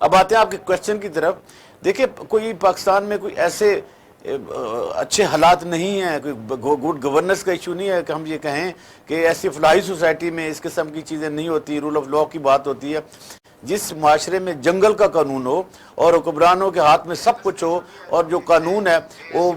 اب آتے ہیں آپ کے کوشچن کی طرف. دیکھیں کوئی پاکستان میں کوئی ایسے اچھے حالات نہیں ہیں, کوئی گڈ گورننس کا ایشو نہیں ہے کہ ہم یہ کہیں کہ ایسی فلاحی سوسائٹی میں اس قسم کی چیزیں نہیں ہوتی, رول آف لا کی بات ہوتی ہے. جس معاشرے میں جنگل کا قانون ہو اور حکمرانوں کے ہاتھ میں سب کچھ ہو اور جو قانون ہے وہ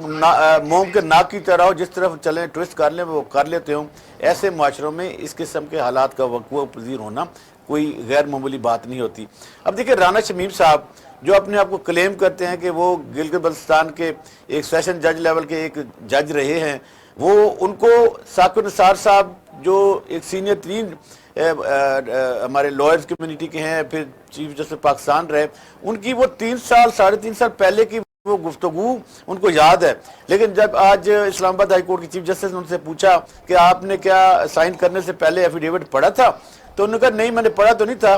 موم کے ناک کی طرح ہو, جس طرف چلیں ٹویسٹ کر لیں وہ کر لیتے ہوں, ایسے معاشروں میں اس قسم کے حالات کا وقوع پذیر ہونا کوئی غیر معمولی بات نہیں ہوتی. اب دیکھیں رانا شمیم صاحب جو اپنے آپ کو کلیم کرتے ہیں کہ وہ گلگت بلتستان کے ایک سیشن جج لیول کے ایک جج رہے ہیں, وہ ان کو ثاقب نثار صاحب جو ایک سینئر ترین ہمارے لائرز کمیونٹی کے ہیں, پھر چیف جسٹس پاکستان رہے, ان کی وہ 3 سال 3.5 سال پہلے کی وہ گفتگو ان کو یاد ہے. لیکن جب آج اسلام آباد ہائی کورٹ کی چیف جسٹس نے ان سے پوچھا کہ آپ نے کیا سائن کرنے سے پہلے ایفیڈیوٹ پڑھا تھا, تو انہوں نے کہا نہیں میں نے پڑھا تو نہیں تھا,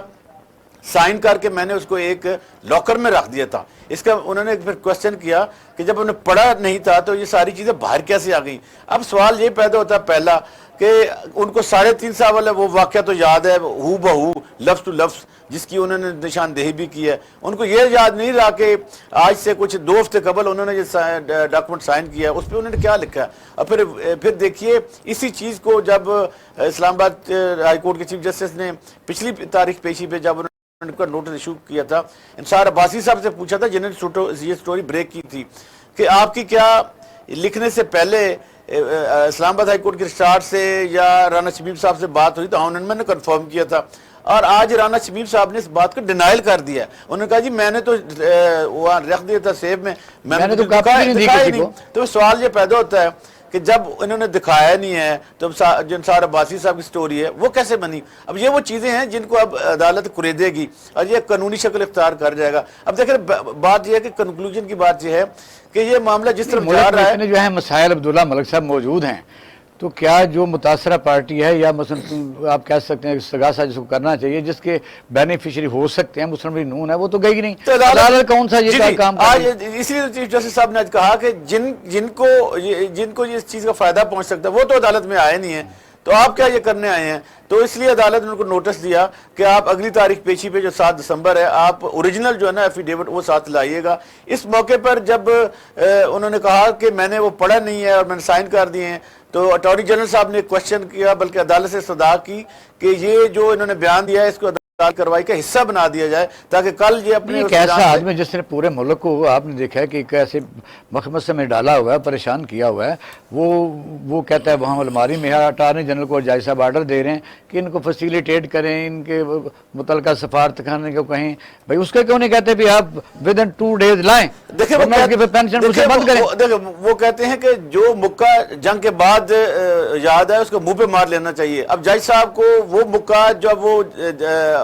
سائن کر کے میں نے اس کو ایک لاکر میں رکھ دیا تھا. اس کا انہوں نے پھر کوشچن کیا کہ جب انہوں نے پڑھا نہیں تھا تو یہ ساری چیزیں باہر کیسے آ گئیں. اب سوال یہ پیدا ہوتا ہے پہلا کہ ان کو 3.5 سال والا وہ واقعہ تو یاد ہے ہو بہو لفظ ٹو لفظ, جس کی انہوں نے نشاندہی بھی کی ہے. ان کو یہ یاد نہیں رہا کہ آج سے کچھ 2 ہفتے قبل انہوں نے یہ ڈاکومنٹ سائن کیا ہے, اس پہ انہوں نے کیا لکھا ہے. اور پھر دیکھیے اسی چیز کو جب اسلام آباد ہائی کورٹ کے چیف جسٹس نے پچھلی تاریخ پیشی پہ جب ان کا نوٹس ایشو کیا تھا, انصار عباسی صاحب سے پوچھا تھا جنہوں نے یہ سٹوری بریک کی تھی کہ آپ کی کیا لکھنے سے پہلے اسلام آباد ہائی کورٹ کے رجسٹرار سے یا رانا شمیم صاحب سے بات ہوئی, تو انہوں نے کنفرم کیا تھا. اور آج رانا شمیم صاحب نے اس بات کو ڈینائل کر دیا. انہوں نے کہا جی میں نے تو وہاں رکھ دیا تھا سیب میں نے تو دکھایا نہیں. تو سوال یہ پیدا ہوتا ہے کہ جب انہوں نے دکھایا نہیں ہے تو جو انصار عباسی صاحب کی سٹوری ہے وہ کیسے بنی. اب یہ وہ چیزیں ہیں جن کو اب عدالت قریدے گی اور یہ قانونی شکل اختیار کر جائے گا. اب دیکھیں بات یہ ہے کہ کنکلوژن کی بات یہ ہے کہ یہ معاملہ جس طرف جا رہا ہے, جو ہے مسائل عبداللہ ملک صاحب موجود ہیں, تو کیا جو متاثرہ پارٹی ہے یا مثلا آپ کہہ سکتے ہیں استغاثہ جس کو کرنا چاہیے جس کے بینیفیشری ہو سکتے ہیں مسلم لیگ نون ہے, وہ تو گئی نہیں. عدالت کون سا یہ کام آج اسی لیے چیف جسٹس صاحب نے آج کہا کہ جن کو اس چیز کا فائدہ پہنچ سکتا ہے وہ تو عدالت میں آئے نہیں ہیں, تو آپ کیا یہ کرنے آئے ہیں. تو اس لیے عدالت نے ان کو نوٹس دیا کہ آپ اگلی تاریخ پیشی پہ جو 7 دسمبر ہے آپ اوریجنل جو ہے نا ایفیڈیوٹ وہ ساتھ لائیے گا. اس موقع پر جب انہوں نے کہا کہ میں نے وہ پڑھا نہیں ہے اور میں نے سائن کر دیے ہیں, تو اٹارنی جنرل صاحب نے کوشچن کیا, بلکہ عدالت سے استدعا کی کہ یہ جو انہوں نے بیان دیا ہے اس کو عدالت کارروائی کا حصہ بنا دیا جائے تاکہ کل یہ اپنے ایک ایسا آدمی جس نے پورے ملک کو آپ نے دیکھا ہے کہ ایک ایسے مخمصے میں ڈالا ہوا ہے, پریشان کیا ہوا ہے, وہ کہتا ہے وہاں الماری میں ہے. اٹارنی جنرل کو جج صاحب آرڈر دے رہے ہیں کہ ان کو فیسیلیٹیٹ کریں, ان کے متعلقہ سفارت خانے کو کہیں بھائی اس کے کیوں نہیں کہتے بھی آپ ودن 2 days لائیں. دیکھیں وہ کہتے ہیں کہ جو مکہ جنگ کے بعد یاد ہے اس کو منہ پہ مار لینا چاہیے. اب جج صاحب کو وہ مکہ جب وہ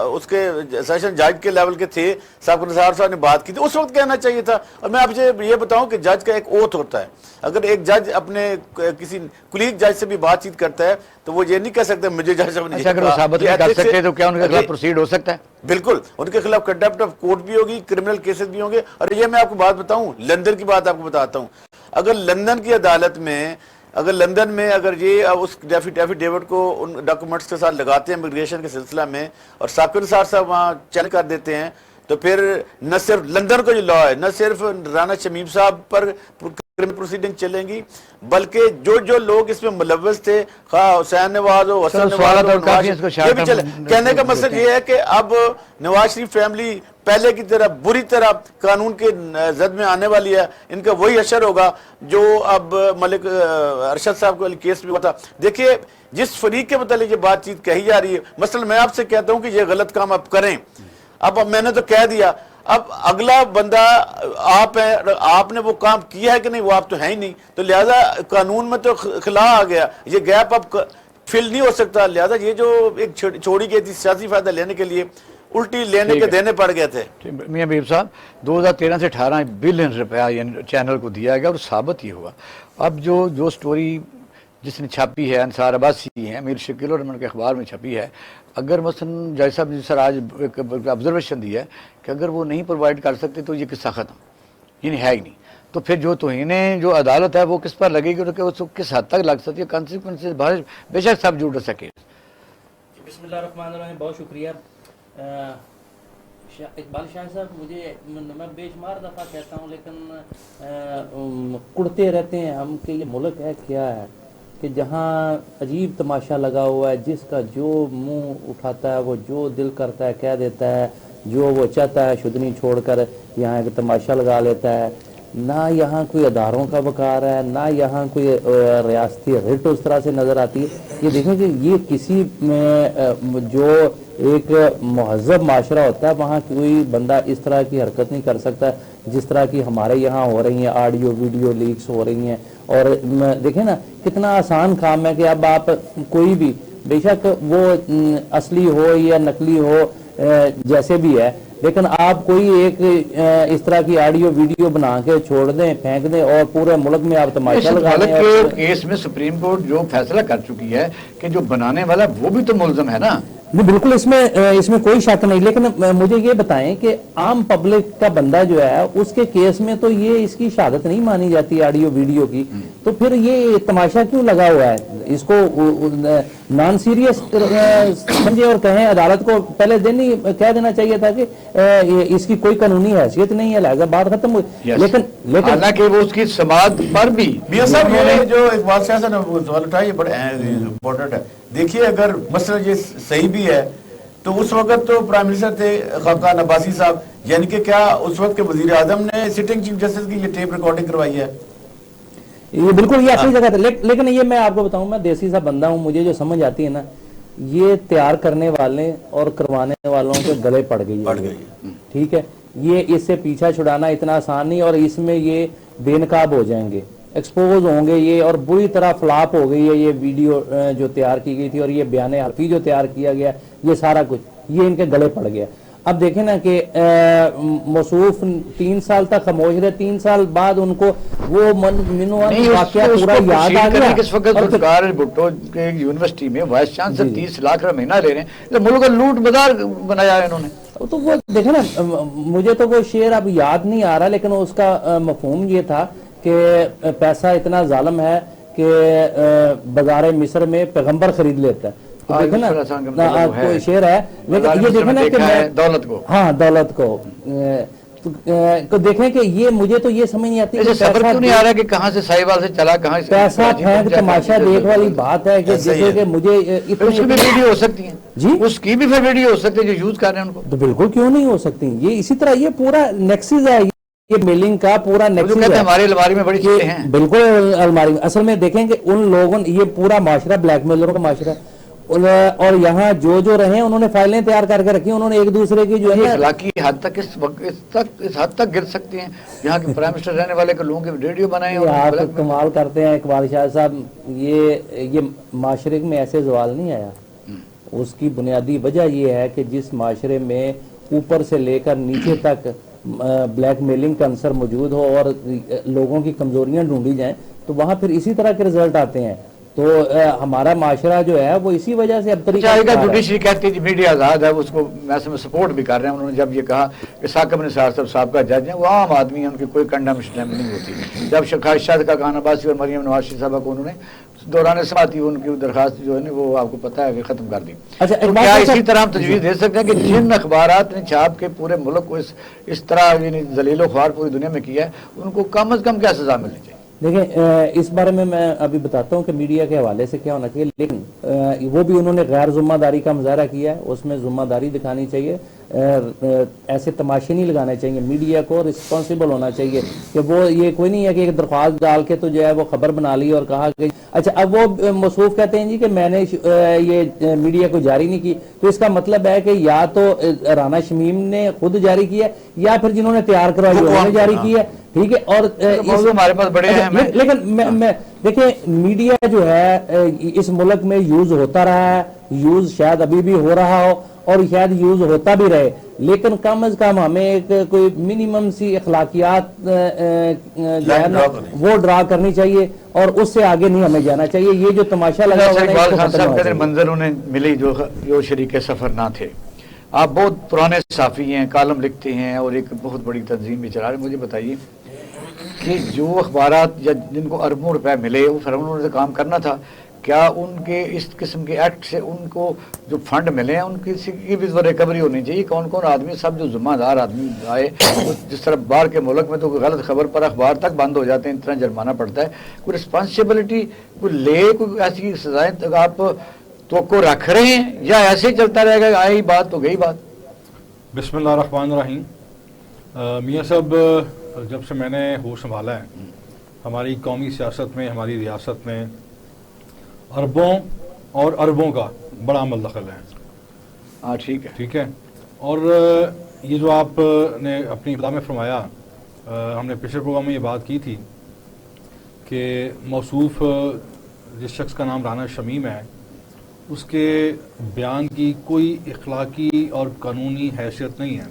اس کے سیشن جج کے لیول کے تھے, ثاقب نثار صاحب نے بات کی تھی, اس وقت کہنا چاہیے تھا. اور میں آپ سے یہ بتاؤں کہ جج کا ایک اوتھ ہوتا ہے. اگر ایک جج اپنے کسی کولیگ جج سے بھی بات چیت کرتا ہے تو وہ یہ نہیں کہہ سکتا مجھے جج صاحب نے اگر وہ ثابت نہیں کر سکتے تو کیا ان کے خلاف پروسیڈ ہو سکتا ہے؟ بالکل, ان کے خلاف کنٹیمپٹ آف کورٹ بھی ہوگی, کرمنل کیسز بھی ہوں گے. اور یہ میں آپ کو بات بتاؤں, لندن کی بات آپ کو بتاتا ہوں. اگر لندن کی عدالت میں اگر یہ اس ایفیڈیوٹ کو ان ڈاکومنٹس کے ساتھ لگاتے ہیں امیگریشن کے سلسلہ میں اور ثاقب نثار صاحب وہاں چیلنج کر دیتے ہیں, تو پھر نہ صرف لندن کو جو لا ہے نہ صرف رانا شمیم صاحب پر کرمنل پروسیڈنگ چلیں گی, بلکہ جو لوگ اس میں ملوث تھے, خواہ حسین نواز ہو, حسن نواز ہو, یہ بھی چلے. کہنے کا مقصد یہ ہے کہ اب نواز شریف فیملی پہلے کی طرح بری طرح قانون کے زد میں آنے والی ہے. ان کا وہی اثر ہوگا جو اب ملک ارشد صاحب کو کیس بھی ہوا تھا. دیکھیے جس فریق کے متعلق یہ بات چیت کہی جا رہی ہے, مثلا میں آپ سے کہتا ہوں کہ یہ غلط کام آپ کریں, اب میں نے تو کہہ دیا, اب اگلا بندہ آپ ہیں, آپ نے وہ کام کیا ہے کہ نہیں, وہ آپ تو ہے ہی نہیں, تو لہذا قانون میں تو خلا آ گیا, یہ گیپ اب فل نہیں ہو سکتا. لہذا یہ جو ایک چھوڑی گئی تھی سیاسی فائدہ لینے کے لیے, الٹی لینے کے دینے پڑ گئے تھے. میاں بیب صاحب 2013 سے 18 بلین روپیہ چینل کو دیا گیا اور ثابت یہ ہوا. اب جو سٹوری جس نے چھاپی ہے انصار عباسی ہے, امیر شکیل اور کے اخبار میں چھپی ہے, اگر مثلا جج صاحب نے سر آج ایک آبزرویشن دی ہے کہ اگر وہ نہیں پرووائڈ کر سکتے تو یہ قصہ ختم, یعنی ہے ہی نہیں, تو پھر جو توہین جو عدالت ہے وہ کس پر لگے گی اور کس حد تک لگ سکتی ہے, کانسیکوینسز بے شک سب جڑ سکے. بسم اللہ الرحمن الرحیم. بہت شکریہ. اقبال شاہ صاحب مجھے میں بے شمار دفعہ کہتا ہوں لیکن کڑتے رہتے ہیں ہم کہ یہ ملک ہے کیا ہے کہ جہاں عجیب تماشا لگا ہوا ہے، جس کا جو منہ اٹھاتا ہے وہ جو دل کرتا ہے کہہ دیتا ہے، جو وہ چاہتا ہے شدنی چھوڑ کر یہاں ایک تماشا لگا لیتا ہے۔ نہ یہاں کوئی اداروں کا وقار ہے، نہ یہاں کوئی ریاستی رٹ اس طرح سے نظر آتی ہے۔ یہ دیکھیں کہ یہ کسی جو ایک مہذب معاشرہ ہوتا ہے وہاں کوئی بندہ اس طرح کی حرکت نہیں کر سکتا جس طرح کی ہمارے یہاں ہو رہی ہیں، آڈیو ویڈیو لیکس ہو رہی ہیں۔ اور دیکھیں نا کتنا آسان کام ہے کہ اب آپ کوئی بھی بے شک وہ اصلی ہو یا نقلی ہو جیسے بھی ہے، لیکن آپ کوئی ایک اس طرح کی آڈیو ویڈیو بنا کے چھوڑ دیں، پھینک دیں اور پورے ملک میں آپ تماشا لگا حالت دیں۔ کے کیس میں سپریم کورٹ جو فیصلہ کر چکی ہے کہ جو بنانے والا وہ بھی تو ملزم ہے نا۔ نہیں بالکل اس میں کوئی شک نہیں، لیکن مجھے یہ بتائیں کہ عام پبلک کا بندہ جو ہے اس کے کیس میں تو یہ اس کی شہادت نہیں مانی جاتی آڈیو ویڈیو کی، تو پھر یہ تماشا کیوں لگا ہوا ہے؟ اس کو نان سیریس سمجھے اور کہیں عدالت کو پہلے دن ہی کہہ دینا چاہیے تھا کہ اس کی کوئی قانونی حیثیت نہیں ہے، لہذا بات ختم ہوئی۔ لیکن حالانکہ وہ اس کی سماعت پر بھی میاں صاحب یہ جو اقبال شاہ صاحب نے سوال اٹھایا یہ بڑا امپورٹنٹ ہے۔ دیکھیے اگر مسئلہ یہ صحیح بھی ہے تو اس وقت تو پرائم منسٹر تھے خاقان عباسی صاحب، یعنی کہ کیا اس وقت کے وزیر اعظم نے سٹنگ چیف جسٹس کی یہ ٹیپ ریکارڈنگ کروائی ہے؟ یہ بالکل یہ اصلی جگہ تھا، لیکن یہ میں آپ کو بتاؤں، میں دیسی سا بندہ ہوں، مجھے جو سمجھ آتی ہے نا یہ تیار کرنے والے اور کروانے والوں کے گلے پڑ گئی ہے، ٹھیک ہے؟ یہ اس سے پیچھا چھڑانا اتنا آسان نہیں، اور اس میں یہ بے نقاب ہو جائیں گے، ایکسپوز ہوں گے یہ، اور بری طرح فلاپ ہو گئی ہے یہ ویڈیو جو تیار کی گئی تھی اور یہ بیان حرفی جو تیار کیا گیا، یہ سارا کچھ یہ ان کے گلے پڑ گیا۔ اب دیکھیں نا کہ موصوف 3 سال تک خاموش رہے، 3 سال بعد ان کو وہ واقعہ پورا یاد آ گیا۔ اس وقت ذوالفقار بھٹو کے یونیورسٹی میں وائس چانسلر 30 لاکھ روپے مہینہ لے رہے ہیں، ملک کا لوٹ بازار بنایا ہے انہوں نے۔ تو وہ دیکھیں نا مجھے تو وہ شعر اب یاد نہیں آ رہا، لیکن اس کا مفہوم یہ تھا کہ پیسہ اتنا ظالم ہے کہ بازار مصر میں پیغمبر خرید لیتا ہے۔ دیکھیں نا کوئی شعر ہے، لیکن یہ دیکھیں نا کہ دولت کو، ہاں دولت کو دیکھیں کہ یہ مجھے تو یہ سمجھ نہیں آتی سفر کیوں نہیں آ رہا کہ کہاں سے ساہیوال سے چلا کہاں سے پیسہ پھینک تماشا دیکھ والی بات ہے کہ جیسے کہ مجھے اس کی بھی ویڈیو ہو سکتی ہیں جی، اس کی بھی پھر ویڈیو ہو سکتی ہے جو یوز کر رہے ہیں ان کو، تو بالکل کیوں نہیں ہو سکتی۔ یہ اسی طرح یہ پورا نیکسس ہے، یہ میلنگ کا پورا نیکسس ہے، ہماری الماری میں بڑی چیزیں ہیں، بالکل الماری میں۔ اصل میں دیکھیں کہ ان لوگوں یہ پورا معاشرہ بلیک میلروں کا معاشرہ ہے، اور یہاں جو رہے ہیں انہوں نے فائلیں تیار کر کے رکھی، انہوں نے ایک دوسرے کی جو ہے اخلاقی حد تک اس حد تک گر سکتے ہیں یہاں کے پرائم منسٹر رہنے والے کے لوگوں کے ویڈیو بنائے ہیں۔ آپ کمال کرتے ہیں اقبال شاہ صاحب، یہ معاشرے میں ایسے زوال نہیں آیا، اس کی بنیادی وجہ یہ ہے کہ جس معاشرے میں اوپر سے لے کر نیچے تک بلیک میلنگ کا عنصر موجود ہو اور لوگوں کی کمزوریاں ڈھونڈی جائیں تو وہاں پھر اسی طرح کے رزلٹ آتے ہیں۔ تو ہمارا معاشرہ جو ہے وہ اسی وجہ سے اب طریقہ جوڈیشری کہتی ہے میڈیا آزاد ہے، اس کو میں سپورٹ بھی کر رہے ہیں۔ انہوں نے جب یہ کہا کہ ثاقب نثار صاحب کا جج ہیں، وہ عام آدمی ہیں، ان کی کوئی کنڈمنیشن نہیں ہوتی۔ جب شاہد خاقان عباسی اور مریم نواز صاحبہ کو انہوں نے دوران سماعتی ان کی درخواست جو ہے نا وہ آپ کو پتہ ہے کہ ختم کر دی۔ تو کیا اسی طرح ہم تجویز دے سکتے ہیں کہ جن اخبارات نے چھاپ کے پورے ملک کو اس طرح یعنی ذلیل و خوار پوری دنیا میں کیا ہے ان کو کم از کم کیا سزا ملنی چاہیے؟ دیکھیں اس بارے میں ابھی بتاتا ہوں کہ میڈیا کے حوالے سے کیا ہونا چاہیے، لیکن وہ بھی انہوں نے غیر ذمہ داری کا مظاہرہ کیا ہے، اس میں ذمہ داری دکھانی چاہیے، ایسے تماشے نہیں لگانے چاہیے، میڈیا کو رسپانسیبل ہونا چاہیے کہ وہ یہ کوئی نہیں ہے کہ ایک درخواست ڈال کے تو جو ہے وہ خبر بنا لی اور کہا کہ اچھا اب وہ موصوف کہتے ہیں جی کہ میں نے یہ میڈیا کو جاری نہیں کی، تو اس کا مطلب ہے کہ یا تو رانا شمیم نے خود جاری کیا یا پھر جنہوں نے تیار کروائی انہوں نے جاری کی ہے، ٹھیک ہے۔ اور ہمارے پاس بڑے ہیں، لیکن دیکھیں میڈیا جو ہے اس ملک میں یوز ہوتا رہا ہے، یوز شاید ابھی بھی ہو رہا ہو اور شاید یوز ہوتا بھی رہے، لیکن کم از کم ہمیں ایک کوئی منیمم سی اخلاقیات جو ہے نا وہ ڈرا کرنی چاہیے اور اس سے آگے نہیں ہمیں جانا چاہیے۔ یہ جو تماشا لگا ہوا ہے منظر انہیں ملی جو شریک سفر نہ تھے۔ آپ بہت پرانے صحافی ہیں، کالم لکھتے ہیں اور ایک بہت بڑی تنظیم بھی چلا رہے ہیں، مجھے بتائیے کہ جو اخبارات یا جن کو اربوں روپے ملے وہ پھر انہوں نے کام کرنا تھا کیا ان کے اس قسم کے ایکٹ سے ان کو جو فنڈ ملے ہیں ان کی بھی ریکوری ہونی چاہیے. کون کون آدمی, سب جو ذمہ دار آدمی آئے, جس طرح باہر کے ملک میں تو کوئی غلط خبر پر اخبار تک بند ہو جاتے ہیں, اتنا جرمانہ پڑتا ہے. کوئی رسپانسبلٹی کوئی لے, کوئی ایسی سزائیں آپ توقع رکھ رہے ہیں یا ایسے ہی چلتا رہے گا, آئی بات تو گئی بات؟ بسم اللہ الرحمن الرحیم. میاں صاحب, جب سے میں نے ہوش سنبھالا ہے ہماری قومی سیاست میں, ہماری ریاست میں اربوں اور اربوں کا بڑا عمل دخل ہے. ہاں ٹھیک ہے, ٹھیک ہے. اور یہ جو آپ نے اپنی ابتدا میں فرمایا, ہم نے پچھلے پروگرام میں یہ بات کی تھی کہ موصوف جس شخص کا نام رانا شمیم ہے اس کے بیان کی کوئی اخلاقی اور قانونی حیثیت نہیں ہے,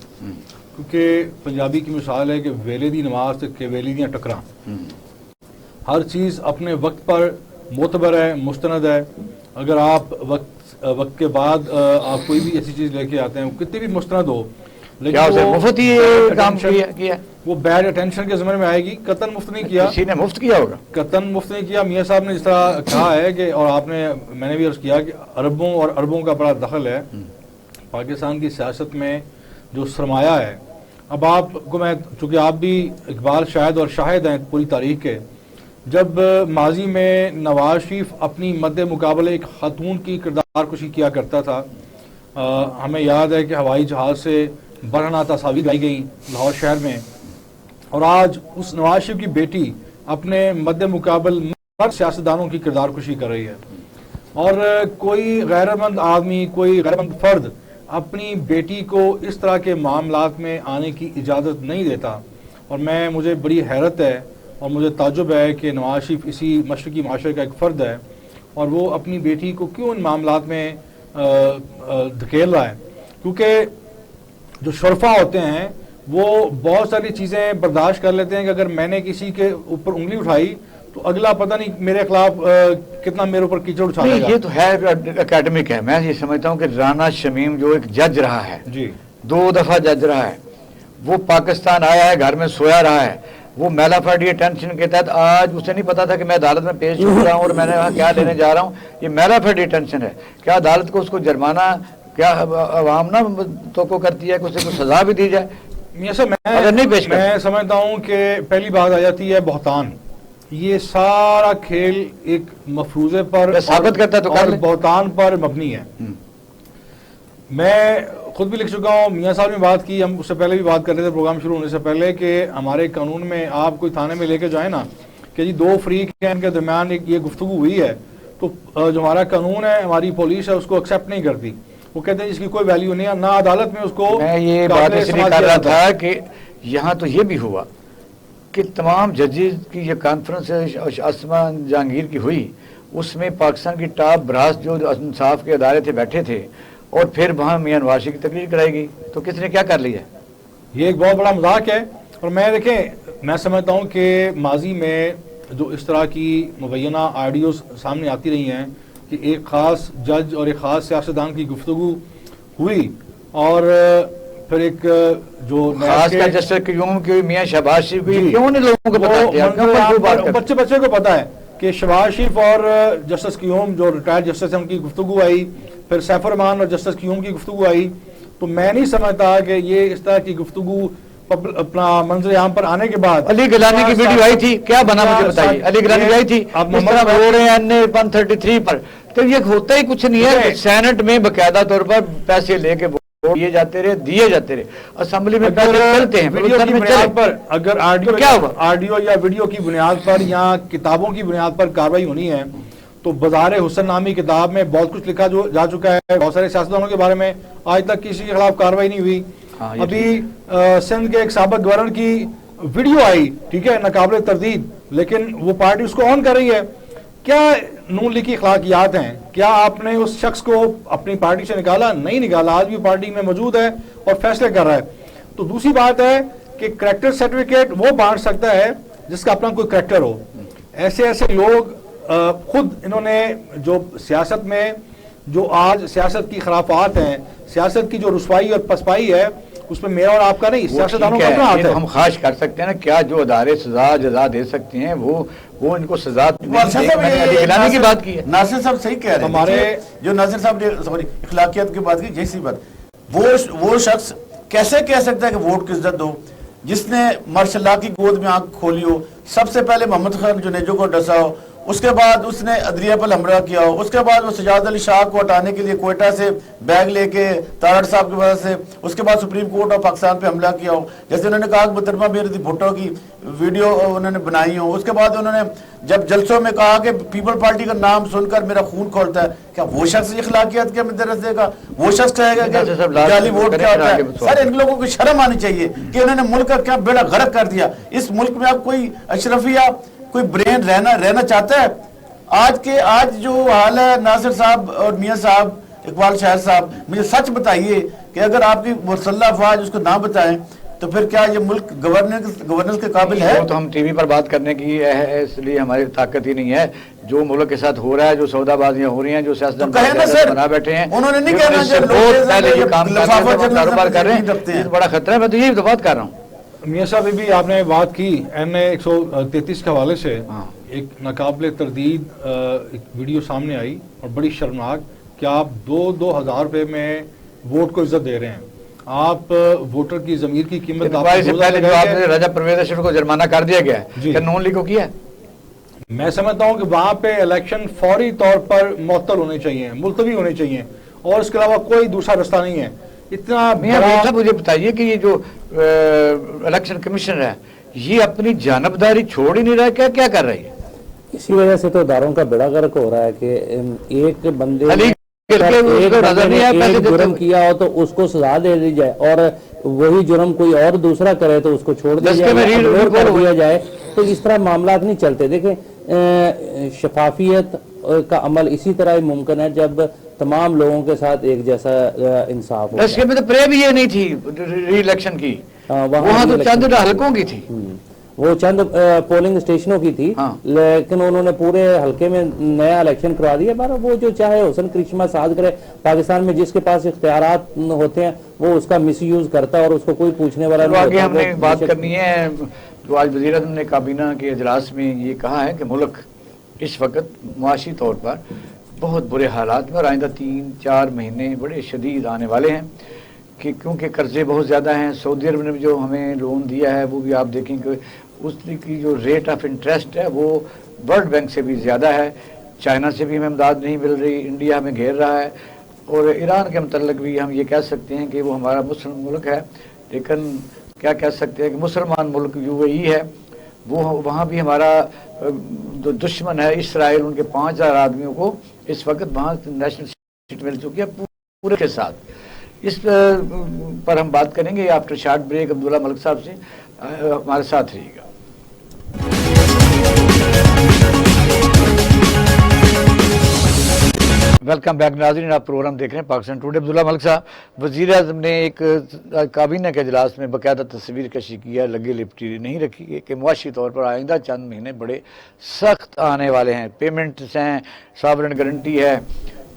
کیونکہ پنجابی کی مثال ہے کہ ویلے دی نماز کے ویلی دیاں ٹکراں. ہر چیز اپنے وقت پر معتبر ہے, مستند ہے. اگر آپ وقت کے بعد آپ کوئی بھی ایسی چیز لے کے آتے ہیں, وہ کتنی بھی مستند ہو, لیکن مفت ہی کام کیا, وہ بیڈ اٹینشن کے ضمن میں آئے گی. قطن مفت نہیں کیا, کسی نے مفت کیا ہوگا, قطن مفت نہیں کیا. میاں صاحب نے جس طرح کہا ہے کہ, اور آپ نے, میں نے بھی عرض کیا کہ اربوں اور اربوں کا بڑا دخل ہے پاکستان کی سیاست میں, جو سرمایہ ہے. اب آپ کو میں, چونکہ آپ بھی اقبال شاہد اور شاہد ہیں پوری تاریخ کے, جب ماضی میں نواز شریف اپنی مد مقابلے ایک خاتون کی کردار کشی کیا کرتا تھا, ہمیں یاد ہے کہ ہوائی جہاز سے برہنہ تصاویر لائی گئیں لاہور شہر میں, اور آج اس نواز شریف کی بیٹی اپنے مد مقابل مرد سیاستدانوں کی کردار کشی کر رہی ہے. اور کوئی غیرتمند آدمی, کوئی غیرتمند فرد اپنی بیٹی کو اس طرح کے معاملات میں آنے کی اجازت نہیں دیتا. اور مجھے بڑی حیرت ہے اور مجھے تعجب ہے کہ نواز شریف اسی مشرقی معاشرے کا ایک فرد ہے اور وہ اپنی بیٹی کو کیوں ان معاملات میں دھکیل رہا ہے. کیونکہ جو شرفا ہوتے ہیں وہ بہت ساری چیزیں برداشت کر لیتے ہیں کہ اگر میں نے کسی کے اوپر انگلی اٹھائی تو اگلا پتہ نہیں میرے خلاف کتنا میرے اوپر کیچڑ اٹھا لے گا. یہ تو ہے اکیڈمک ہے. میں یہ سمجھتا ہوں کہ رانا شمیم جو ایک جج رہا ہے, جی 2 دفعہ جج رہا ہے, وہ پاکستان آیا ہے, گھر میں سویا رہا ہے, وہ میلا فیڈی ٹینشن کے تحت, آج اسے نہیں پتا تھا کہ میں عدالت میں پیش ہو رہا ہوں اور میں نے وہاں کیا لینے جا رہا ہوں. یہ میلا فیڈی ٹینشن ہے. کیا عدالت کو اس کو جرمانہ, کیا عوام نہ توقع کرتی ہے کہ اسے کوئی سزا بھی دی جائے؟ میاں صاحب, میں سمجھتا ہوں کہ پہلی بات آ جاتی ہے بہتان. یہ سارا کھیل ایک مفروضے پر ثابت کرتا ہے تو اور بہتان پر مبنی ہے. میں خود بھی لکھ چکا ہوں, میاں صاحب نے بات کی, ہم اس سے پہلے بھی بات کر رہے تھے پروگرام شروع ہونے سے پہلے, کہ ہمارے قانون میں آپ کوئی تھانے میں لے کے جائیں نا کہ جی 2 فریق ہیں, ان کے درمیان یہ گفتگو ہوئی ہے, تو جو ہمارا قانون ہے, ہماری پولیس ہے, اس کو ایکسیپٹ نہیں کرتی. وہ کہتے ہیں اس کی کوئی ویلیو نہیں ہے, نہ عدالت میں اس کو. میں یہ بات اس لیے کر رہا تھا کہ یہاں تو یہ بھی ہوا کہ تمام ججز کی یہ کانفرنس اسما جہانگیر کی ہوئی, اس میں پاکستان کی ٹاپ براس جو انصاف کے ادارے تھے بیٹھے تھے, اور پھر وہاں میاں نواز شریف کی تقریر کرائی گئی. تو کس نے کیا کر لیا؟ یہ ایک بہت بڑا مذاق ہے. اور میں سمجھتا ہوں کہ ماضی میں جو اس طرح کی مبینہ آڈیوز سامنے آتی رہی ہیں کہ ایک خاص جج اور ایک خاص سیاستدان کی گفتگو ہوئی, اور پھر ایک جو خاص کا جسٹس قیوم کی میاں شہباز شریف کی, کیوں نہیں لوگوں کو پتا؟ بچے کو پتا ہے کہ شہباز شریف اور جسٹس قیوم جو ریٹائرڈ جسٹس ہیں ان کی گفتگو آئی, پھر سیف الرحمان اور جسٹس قیوم کی گفتگو آئی. تو میں نہیں سمجھتا کہ یہ اس طرح کی گفتگو اپنا منظر عام پر آنے کے بعد. علی گیلانی کی ویڈیو آئی تھی, کیا بنا مجھے بتائیے. علی گیلانی آئی تھی, آپ بول رہے ہیں N133 پر, تو یہ ہوتا ہی کچھ نہیں ہے. سینٹ میں باقاعدہ طور پر پیسے لے کے دیے جاتے رہے, اسمبلی میں پیسے چلتے ہیں. ویڈیو کی بنیاد پر اگر آڈیو یا ویڈیو کی بنیاد پر یا کتابوں کی بنیاد پر کارروائی ہونی ہے, تو بازار حسن نامی کتاب میں بہت کچھ لکھا جا چکا ہے. بہت سارے سیاستدانوں کے بارے میں آج تک کسی کے خلاف کارروائی نہیں ہوئی. ابھی سندھ کے ایک سابق گورنر کی ویڈیو آئی, ٹھیک ہے, ناقابل تردید, لیکن وہ پارٹی اس کو آن کر رہی ہے. کیا نون لیگ کی اخلاقیات ہیں؟ کیا آپ نے اس شخص کو اپنی پارٹی سے نکالا؟ نہیں نکالا, آج بھی پارٹی میں موجود ہے اور فیصلے کر رہا ہے. تو دوسری بات ہے کہ کریکٹر سرٹیفکیٹ وہ بانٹ سکتا ہے جس کا اپنا کوئی کریکٹر ہو. ایسے لوگ خود انہوں نے جو سیاست میں جو آج سیاست کی خرافات ہیں, سیاست کی جو رسوائی اور پسپائی ہے, اس پہ میرا اور آپ کا نہیں، وہ سیاستدانوں ٹھیک کا اپنا ہے، ہاتھ یہ ہے. تو ہم خواہش کر سکتے ہیں نا کیا جو ادارے سزا جزا دے سکتے ہیں وہ ان کو سزا دلانے کی بات کی ہے. ناصر صاحب صحیح کہہ رہے ہیں. ہمارے جو ناصر صاحب نے سوری اخلاقیات کی بات کی، جیسی بات وہ شخص کیسے کہہ سکتا ہے کہ ووٹ کی عزت دو جس نے ماشاء اللہ کی گود میں آنکھ کھولی ہو، سب سے پہلے محمد خان جنیجو کو ڈسا ہو، اس کے بعد اس نے عدلیہ پر حملہ کیا ہو، اس کے بعد وہ سجاد علی شاہ کو ہٹانے کے لیے کوئٹہ سے بیگ لے کے تارڑ صاحب کی وجہ سے، اس کے بعد سپریم کورٹ اور پاکستان پہ حملہ کیا ہو، جیسے انہوں نے کہا کہ محترمہ میری بھٹو کی ویڈیو انہوں نے بنائی ہو، اس کے بعد انہوں نے جب جلسوں میں کہا کہ پیپل پارٹی کا نام سن کر میرا خون کھولتا ہے. کیا وہ شخص اخلاقیات کے مدرس دے گا؟ وہ شخص کہے گا کہ جعلی ووٹ کیا ہوتا ہے؟ سر ان لوگوں کو شرم آنی چاہیے کہ انہوں نے ملک کا کیا بیڑا غرق کر دیا. اس ملک میں اب کوئی اشرفیہ کوئی برین رہنا چاہتا ہے؟ آج جو حال ہے ناصر صاحب اور میاں صاحب اقبال شاعر صاحب، مجھے سچ بتائیے کہ اگر آپ کی مسلح افواج اس کو نہ بتائیں تو پھر کیا یہ ملک گورننس کے قابل ہے؟ وہ تو ہم ٹی وی پر بات کرنے کی ہے، اس لیے ہماری طاقت ہی نہیں ہے. جو ملک کے ساتھ ہو رہا ہے، جو سودا بازیاں ہو رہی ہیں، جو سیاستدان بنا بیٹھے ہیں، انہوں نے نہیں کہنا یہ کام کاروبار کر رہے ہیں، یہ بڑا خطرہ ہے. میں تو یہی تو بات کر رہا ہوں. میاں صاحب بھی آپ نے بات کی این اے 133 کے حوالے سے، ایک ناقابل تردید ایک ویڈیو سامنے آئی اور بڑی شرمناک کہ آپ 2,000 روپے میں ووٹ کو عزت دے رہے ہیں. آپ ووٹر کی ضمیر کی قیمت سے پہلے جو آپ نے راجہ پرویز اشرف کو جرمانہ کر دیا گیا ہے، کیا نون لیگ کو کیا ہے؟ میں سمجھتا ہوں کہ وہاں پہ الیکشن فوری طور پر معطل ہونے چاہیے، ملتوی ہونے چاہیے، اور اس کے علاوہ کوئی دوسرا رستہ نہیں ہے. اتنا مجھے بتائیے کہ یہ جو الیکشن کمیشنر ہے یہ اپنی جانبداری چھوڑ ہی نہیں رہا، کیا کر رہی ہے؟ اسی وجہ سے تو اداروں کا بیڑا غرق ہو رہا ہے کہ ایک بندے جرم کیا ہو تو اس کو سزا دے دی جائے، اور وہی جرم کوئی اور دوسرا کرے تو اس کو چھوڑ دیا جائے. تو اس طرح معاملات نہیں چلتے. دیکھیں شفافیت کا عمل اسی طرح ہی ممکن ہے جب تمام لوگوں کے ساتھ ایک جیسا انصاف ہو. اس کے میں تو پرے بھی یہ نہیں تھی ری الیکشن کی، وہاں تو چند حلقوں کی تھی، وہ چند پولنگ اسٹیشنوں کی تھی، لیکن انہوں نے پورے حلقے میں نیا الیکشن کروا دیا. بارہ وہ جو چاہے حسن کرشمہ ساز کرے، پاکستان میں جس کے پاس اختیارات ہوتے ہیں وہ اس کا مس یوز کرتا ہے اور اس کو کوئی پوچھنے والا نہیں. آگے ہم نے بات کرنی ہے جو آج وزیر اعظم نے کابینہ کے اجلاس میں یہ کہا ہے کہ ملک اس وقت معاشی طور پر بہت برے حالات میں اور آئندہ 3-4 مہینے بڑے شدید آنے والے ہیں کہ کیونکہ قرضے بہت زیادہ ہیں. سعودی عرب نے بھی جو ہمیں لون دیا ہے وہ بھی آپ دیکھیں کہ اس کی جو ریٹ آف انٹرسٹ ہے وہ ورلڈ بینک سے بھی زیادہ ہے. چائنا سے بھی ہمیں امداد نہیں مل رہی، انڈیا ہمیں گھیر رہا ہے، اور ایران کے متعلق بھی ہم یہ کہہ سکتے ہیں کہ وہ ہمارا مسلم ملک ہے، لیکن کیا کہہ سکتے ہیں کہ مسلمان ملک UAE ہے، وہ وہاں بھی ہمارا جو دشمن ہے اسرائیل، ان کے 5,000 آدمیوں کو اس وقت وہاں نیشنل سیٹ مل چکی ہے پورے کے ساتھ. اس پر ہم بات کریں گے آفٹر شارٹ بریک. عبداللہ ملک صاحب سے ہمارے ساتھ رہیے گا. ویلکم بیک ناظرین، آپ پروگرام دیکھ رہے ہیں پاکستان ٹوڈے. عبداللہ ملک صاحب، وزیر اعظم نے ایک کابینہ کے اجلاس میں باقاعدہ تصویر کشی کیا، لگے لپٹی نہیں رکھی ہے کہ معاشی طور پر آئندہ چند مہینے بڑے سخت آنے والے ہیں. پیمنٹس ہیں، ساورن گارنٹی ہے،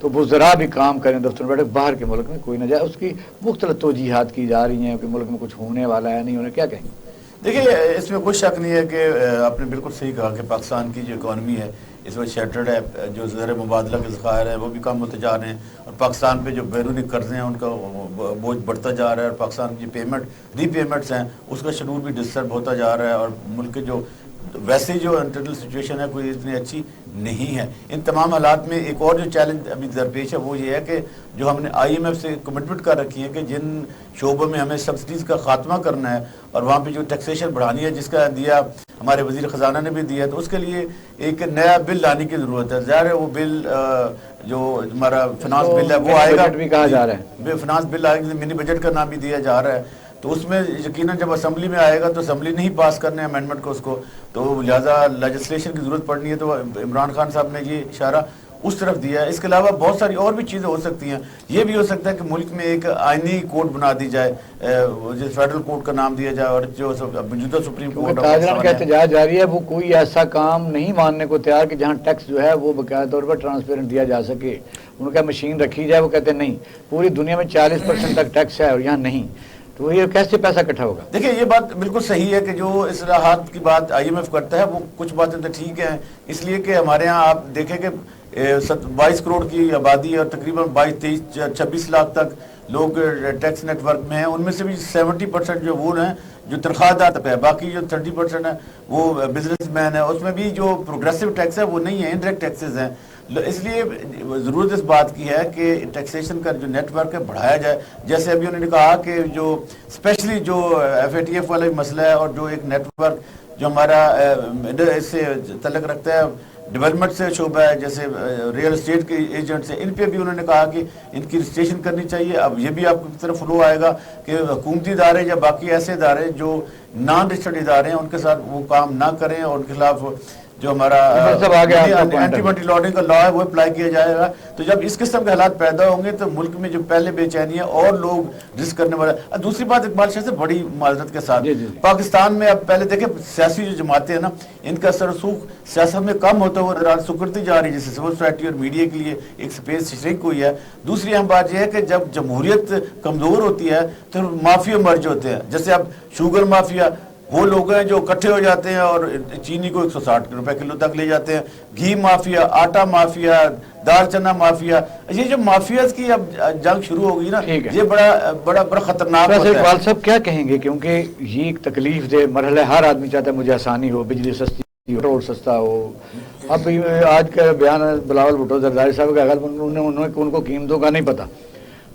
تو وہ ذرا بھی کام کریں دفتر میں بیٹھے، باہر کے ملک میں کوئی نہ جائے. اس کی مختلف توجیحات کی جا رہی ہیں کہ ملک میں کچھ ہونے والا ہے نہیں ہونے. کیا کہیں گے؟ دیکھیے اس میں کوئی شک نہیں ہے کہ آپ نے بالکل صحیح کہا کہ پاکستان کی جو اکانومی ہے اس وقت شیٹرڈ ہے، جو زر مبادلہ کے ذخائر ہیں وہ بھی کم ہوتے جا رہے ہیں، اور پاکستان پہ جو بیرونی قرضے ہیں ان کا بوجھ بڑھتا جا رہا ہے، اور پاکستان کی جو ری پیمنٹس ہیں اس کا شیڈول بھی ڈسٹرب ہوتا جا رہا ہے، اور ملک کے جو ویسے جو انٹرنل سچویشن ہے کوئی اتنی اچھی نہیں ہے. ان تمام حالات میں ایک اور جو چیلنج ابھی درپیش ہے وہ یہ ہے کہ جو ہم نے IMF سے کمٹمنٹ کر رکھی ہے کہ جن شعبوں میں ہمیں سبسڈیز کا خاتمہ کرنا ہے اور وہاں پہ جو ٹیکسیشن بڑھانی ہے جس کا دیا ہمارے وزیر خزانہ نے بھی دیا ہے، تو اس کے لیے ایک نیا بل لانے کی ضرورت ہے. ظاہر ہے وہ بل جو ہمارا فنانس بل ہے وہ آئے گا، فنانس بل آئے گا، منی بجٹ کا نام بھی دیا جا رہا ہے، تو اس میں یقیناً جب اسمبلی میں آئے گا تو اسمبلی نہیں پاس کرنے امینڈمنٹ کو، اس کو تو لہٰذا لیجسلیشن کی ضرورت پڑنی ہے. تو عمران خان صاحب نے یہ اشارہ اس طرف دیا ہے. اس کے علاوہ بہت ساری اور بھی چیزیں ہو سکتی ہیں. یہ بھی ہو سکتا ہے کہ ملک میں ایک آئینی کوڈ بنا دی جائے، جس فیڈرل کوڈ کا نام دیا جائے، اور جو موجودہ سپریم کورٹ تاجران کا احتجاج جاری ہے، وہ کوئی ایسا کام نہیں ماننے کو تیار کہ جہاں ٹیکس جو ہے وہ باقاعدہ طور پر ٹرانسپیرنٹ دیا جا سکے. ان کا مشین رکھی جائے، وہ کہتے ہیں نہیں، پوری دنیا میں 40% تک ٹیکس ہے اور یہاں نہیں. تو یہ کیسے پیسہ اکٹھا ہوگا؟ دیکھیں یہ بات بالکل صحیح ہے کہ جو اصلاحات کی بات IMF کرتا ہے وہ کچھ باتیں تو ٹھیک ہیں، اس لیے کہ ہمارے ہاں آپ دیکھیں کہ 22 کروڑ کی آبادی ہے اور تقریباً 22-23-26 لاکھ تک لوگ ٹیکس نیٹ ورک میں ہیں، ان میں سے بھی 70% جو وہ ہیں جو تنخواہ دار پہ ہے، باقی جو 30% ہے وہ بزنس مین ہے، اس میں بھی جو پروگریسو ٹیکس ہے وہ نہیں ہے، انڈائریکٹ ٹیکسز ہیں. اس لیے ضرورت اس بات کی ہے کہ ٹیکسیشن کا جو نیٹ ورک ہے بڑھایا جائے. جیسے ابھی انہوں نے کہا کہ جو اسپیشلی جو FATF والا مسئلہ ہے اور جو ایک نیٹ ورک جو ہمارا اس سے تعلق رکھتا ہے ڈیولپمنٹ سے شعبہ ہے، جیسے ریئل اسٹیٹ کے ایجنٹ سے، ان پہ بھی انہوں نے کہا کہ ان کی رجسٹریشن کرنی چاہیے. اب یہ بھی آپ کی طرف فلو آئے گا کہ حکومتی ادارے یا باقی ایسے ادارے جو نان رجسٹرڈ ادارے ہیں ان کے ساتھ وہ کام نہ کریں اور ان کے خلاف جو ہمارا اینٹی منی لانڈرنگ کا لا ہے وہ اپلائی کیا جائے گا. تو جب اس قسم کے حالات پیدا ہوں گے تو ملک میں جو پہلے بے چینی ہے اور لوگ رسک کرنے والا. دوسری بات اقبال شاہ سے بڑی معذرت کے ساتھ پاکستان میں اب پہلے دیکھیں سیاسی جو جماعتیں ہیں نا ان کا اثر رسوخ سیاست میں کم ہوتا ہوا سکڑتی جا رہی ہے، جیسے سول سوسائٹی اور میڈیا کے لیے ایک سپیس شرنک ہوئی ہے. دوسری اہم بات یہ ہے کہ جب جمہوریت کمزور ہوتی ہے تو مافیا مرج ہوتے ہیں، جیسے اب شوگر مافیا وہ لوگ ہیں جو اکٹھے ہو جاتے ہیں اور چینی کو 160 روپے کلو تک لے جاتے ہیں. گھی مافیا، آٹا مافیا، دال چنا مافیا، یہ جو مافیاز کی اب جنگ شروع ہو گئی نا، یہ بڑا خطرناک ہوتا ہے. اقبال صاحب کیا کہیں گے، کیونکہ یہ ایک تکلیف دہ مرحلہ، ہر آدمی چاہتا ہے مجھے آسانی ہو، بجلی سستی ہو، پیٹرول سستا ہو. اب آج کا بیان بلاول بھٹو زرداری صاحب کا، ان کو قیمتوں کا نہیں پتا.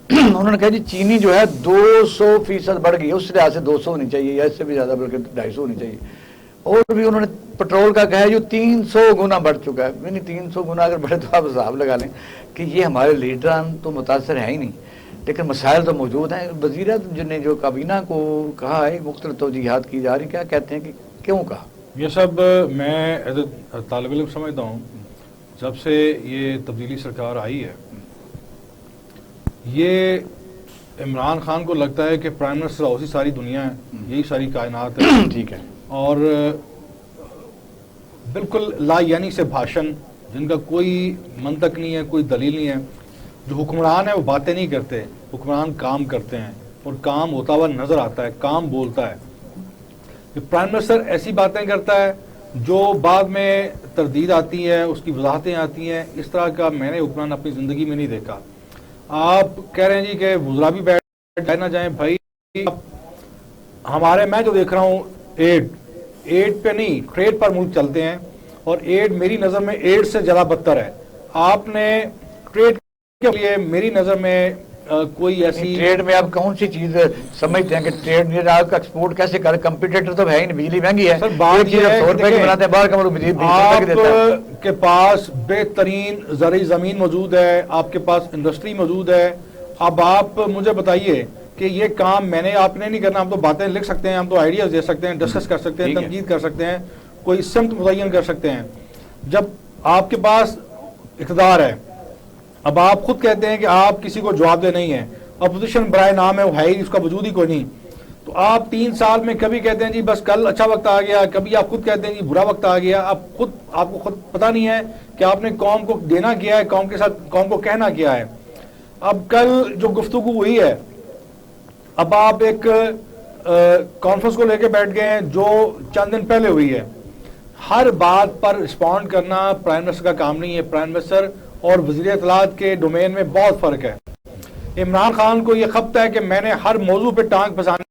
انہوں نے کہا جی چینی جو ہے 200% بڑھ گئی ہے، اس لحاظ سے 200 ہونی چاہیے یا اس سے بھی زیادہ بلکہ 250 ہونی چاہیے. اور بھی انہوں نے پٹرول کا کہا ہے جو 300 گنا بڑھ چکا ہے. یعنی 300 گنا اگر بڑھے تو آپ حساب لگا لیں کہ یہ ہمارے لیڈران تو متاثر ہیں ہی نہیں، لیکن مسائل تو موجود ہیں. وزیر اعظم نے جو کابینہ کو کہا ہے مختلف توجیہات کی جا رہی، کیا کہتے ہیں کہ کیوں کہا؟ یہ سب میں ایز اے طالب علم سمجھتا ہوں جب سے یہ تبدیلی سرکار آئی ہے، یہ عمران خان کو لگتا ہے کہ پرائم منسٹر ہاؤس ہی ساری دنیا ہے، یہی ساری کائنات ہے. ٹھیک ہے. اور بالکل لا یعنی سے بھاشن جن کا کوئی منطق نہیں ہے، کوئی دلیل نہیں ہے. جو حکمران ہے وہ باتیں نہیں کرتے، حکمران کام کرتے ہیں اور کام ہوتا ہوا نظر آتا ہے، کام بولتا ہے. پرائم منسٹر ایسی باتیں کرتا ہے جو بعد میں تردید آتی ہے، اس کی وضاحتیں آتی ہیں. اس طرح کا میں نے حکمران اپنی زندگی میں نہیں دیکھا. آپ کہہ رہے ہیں جی کہ وزراء بھی بیٹھ نہ جائیں، بھائی ہمارے میں جو دیکھ رہا ہوں ایڈ پہ نہیں ٹریڈ پر ملک چلتے ہیں، اور ایڈ میری نظر میں ایڈ سے زیادہ بدتر ہے. آپ نے ٹریڈ کے لیے میری نظر میں کوئی ایسی ٹریڈ میں آپ کون سی چیز سمجھتے ہیں کہ ٹریڈ میں آپ کا ایکسپورٹ کیسے کرے؟ کمپیٹیٹر تو ہے ہی نہیں، بجلی مہنگی ہے، بات یہ ہے آپ کے پاس بہترین زرعی زمین موجود ہے، آپ کے پاس انڈسٹری موجود ہے. اب آپ مجھے بتائیے کہ یہ کام میں نے آپ نے نہیں کرنا. ہم تو باتیں لکھ سکتے ہیں، ہم تو آئیڈیاز دے سکتے ہیں، ڈسکس کر سکتے ہیں، تنقید کر سکتے ہیں، کوئی سمت متعین کر سکتے ہیں. جب آپ کے پاس اقتدار ہے، اب آپ خود کہتے ہیں کہ آپ کسی کو جواب دہ نہیں ہیں، اپوزیشن برائے نام ہے، وہ ہے ہی، اس کا وجود ہی کوئی نہیں. تو آپ 3 سال میں کبھی کہتے ہیں جی بس کل اچھا وقت آ گیا، کبھی آپ خود کہتے ہیں جی برا وقت آ گیا. آپ کو خود پتہ نہیں ہے کہ آپ نے قوم کو دینا کیا ہے، قوم کے ساتھ قوم کو کہنا کیا ہے. اب کل جو گفتگو ہوئی ہے، اب آپ ایک کانفرنس کو لے کے بیٹھ گئے ہیں جو چند دن پہلے ہوئی ہے. ہر بات پر رسپونڈ کرنا پرائم منسٹر کا کام نہیں ہے. پرائم منسٹر اور وزیر اطلاعات کے ڈومین میں بہت فرق ہے. عمران خان کو یہ خبت ہے کہ میں نے ہر موضوع پہ ٹانگ پھنسانے،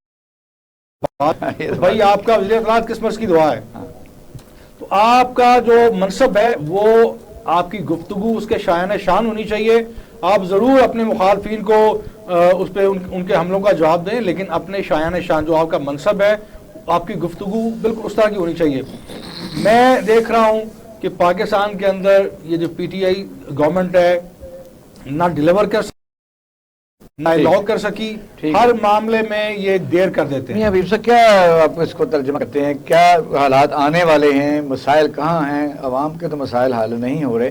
بھائی آپ کا وزیر اطلاعات کس مرض کی دعا ہے؟ تو آپ کا جو منصب ہے وہ آپ کی گفتگو اس کے شایان شان ہونی چاہیے. آپ ضرور اپنے مخالفین کو اس پہ ان کے حملوں کا جواب دیں، لیکن اپنے شایان شان جو آپ کا منصب ہے، آپ کی گفتگو بالکل اس طرح کی ہونی چاہیے. میں دیکھ رہا ہوں کہ پاکستان کے اندر یہ جو PTI گورنمنٹ ہے نہ ڈیلیور کر سکی، نہ لاگ کر سکی، ہر معاملے میں یہ دیر کر دیتے ہیں. حبیب صاحب کیا آپ اس کو ترجمہ کرتے ہیں؟ کیا حالات آنے والے ہیں؟ مسائل کہاں ہیں؟ عوام کے تو مسائل حل نہیں ہو رہے،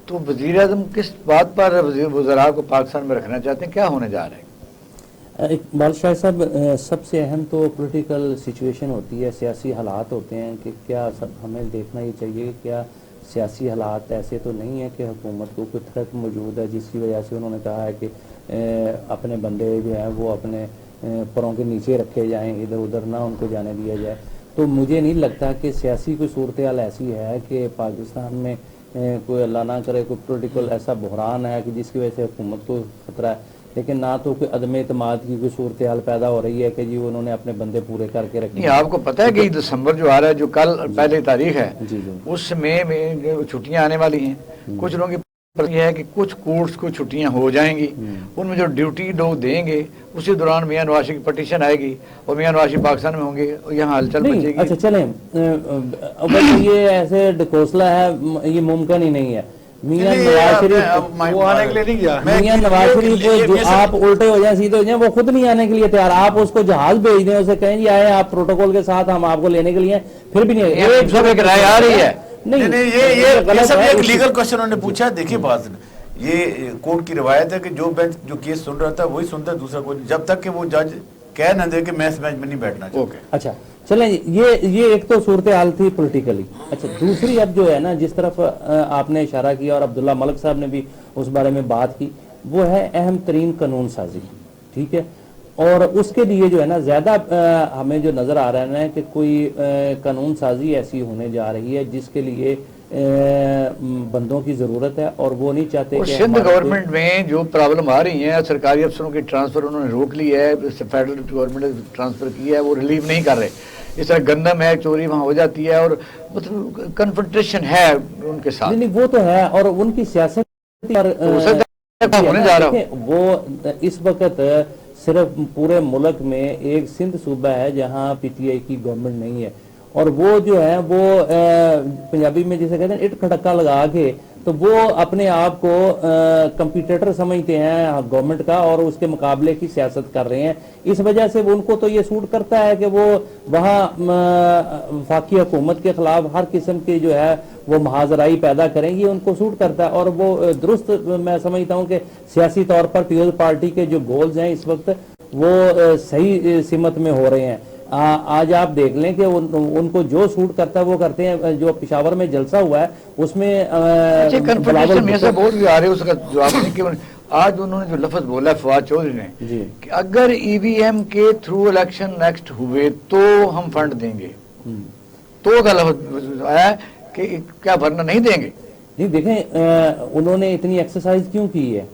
تو وزیر اعظم کس بات پر وزراء کو پاکستان میں رکھنا چاہتے ہیں؟ کیا ہونے جا رہا ہے؟ اقبال شاہ صاحب، سب سے اہم تو پولیٹیکل سچویشن ہوتی ہے، سیاسی حالات ہوتے ہیں کہ کیا ہمیں دیکھنا یہ چاہیے کہ کیا سیاسی حالات ایسے تو نہیں ہیں کہ حکومت کو کوئی تھریٹ موجود ہے جس کی وجہ سے انہوں نے کہا ہے کہ اپنے بندے جو ہیں وہ اپنے پروں کے نیچے رکھے جائیں, ادھر ادھر نہ ان کو جانے دیا جائے. تو مجھے نہیں لگتا کہ سیاسی کوئی صورتحال ایسی ہے کہ پاکستان میں کوئی اللہ نہ کرے کوئی پولیٹیکل ایسا بحران ہے کہ جس کی وجہ سے حکومت کو خطرہ ہے, لیکن نہ تو کوئی عدم اعتماد کی کوئی صورتحال پیدا ہو رہی ہے کہ جی انہوں نے اپنے بندے پورے کر کے رکھے. نہیں, آپ کو پتہ ہے کہ دسمبر جو آ رہا ہے, جو کل پہلی تاریخ ہے, جی جی اس میں چھٹیاں آنے والی ہیں. کچھ لوگوں کی یہ ہے کہ کچھ کورٹس کو چھٹیاں ہو جائیں گی, ان میں جو ڈیوٹی لوگ دیں گے اسی دوران میاں نواز شریف کی پٹیشن آئے گی اور میاں نواز شریف پاکستان میں ہوں گے اور یہاں ہلچل نہیں. مچے گی. اچھا چلیں, بس یہ ایسے ڈکوسلا ہے, یہ ممکن ہی نہیں ہے. میاں نواز شریف وہ آنے کے لیے نہیں گیا. میاں نواز شریف جو آپ الٹے ہو جائیں سیدھے ہو جائیں, وہ خود نہیں آنے کے لیے تیار. آپ اس کو جہاز بھیج دیں, اسے کہیں جی آئے آپ پروٹوکول کے ساتھ, ہم آپ کو لینے کے لیے, پھر بھی نہیں. سب ایک رائے آ رہی ہے. نہیں یہ سب ایک لیگل کوشچن انہوں نے پوچھا. دیکھیے بات یہ کورٹ کی روایت ہے کہ جو بینچ جو کیس سن رہا تھا وہی سنتا ہے, دوسرا کوئی, جب تک کہ وہ جج کہہ نہ دے کہ میں اس بینچ میں نہیں بیٹھنا چاہتا. اچھا چلیں, یہ ایک تو صورتحال تھی پولیٹیکلی. اچھا دوسری اب جو ہے نا, جس طرف آپ نے اشارہ کیا اور عبداللہ ملک صاحب نے بھی اس بارے میں بات کی, وہ ہے اہم ترین قانون سازی. ٹھیک ہے, اور اس کے لیے جو ہے نا زیادہ ہمیں جو نظر آ رہا ہے نا کہ کوئی قانون سازی ایسی ہونے جا رہی ہے جس کے لیے بندوں کی ضرورت ہے, اور وہ نہیں چاہتے کہ سندھ گورنمنٹ میں جو پرابلم آ رہی ہیں, سرکاری افسروں کی ٹرانسفر انہوں نے روک لی ہے, فیڈرل گورنمنٹ نے ٹرانسفر کیا ہے, وہ ریلیو نہیں کر رہے. اس طرح گندم ہے, چوری وہاں ہو جاتی ہے, اور مطلب کنفرنٹریشن ہے ان کے ساتھ. نہیں وہ تو ہے, اور ان کی سیاست ہونے جا رہا. وہ اس وقت صرف پورے ملک میں ایک سندھ صوبہ ہے جہاں پی ٹی آئی کی گورنمنٹ نہیں ہے, اور وہ جو ہے وہ پنجابی میں جسے کہتے ہیں اٹ کھٹکا لگا کے, تو وہ اپنے آپ کو کمپیٹیٹر سمجھتے ہیں گورنمنٹ کا, اور اس کے مقابلے کی سیاست کر رہے ہیں. اس وجہ سے ان کو تو یہ سوٹ کرتا ہے کہ وہ وہاں وفاقی حکومت کے خلاف ہر قسم کی جو ہے وہ محاذرائی پیدا کریں گی, ان کو سوٹ کرتا ہے. اور وہ درست میں سمجھتا ہوں کہ سیاسی طور پر پیپلز پارٹی کے جو گولز ہیں اس وقت وہ صحیح سمت میں ہو رہے ہیں. آج آپ دیکھ لیں کہ ان کو جو سوٹ کرتا ہے وہ کرتے ہیں. جو پشاور میں جلسہ ہوا ہے اس میں آج انہوں نے جو لفظ بولا فواد چودھری نے کہ اگر ای وی ایم کے تھرو الیکشن نیکسٹ ہوئے تو ہم فنڈ دیں گے, تو کا لفظ آیا کہ کیا بھرنا نہیں دیں گے. نہیں دیکھیں انہوں نے اتنی ایکسرسائز کیوں کی ہے,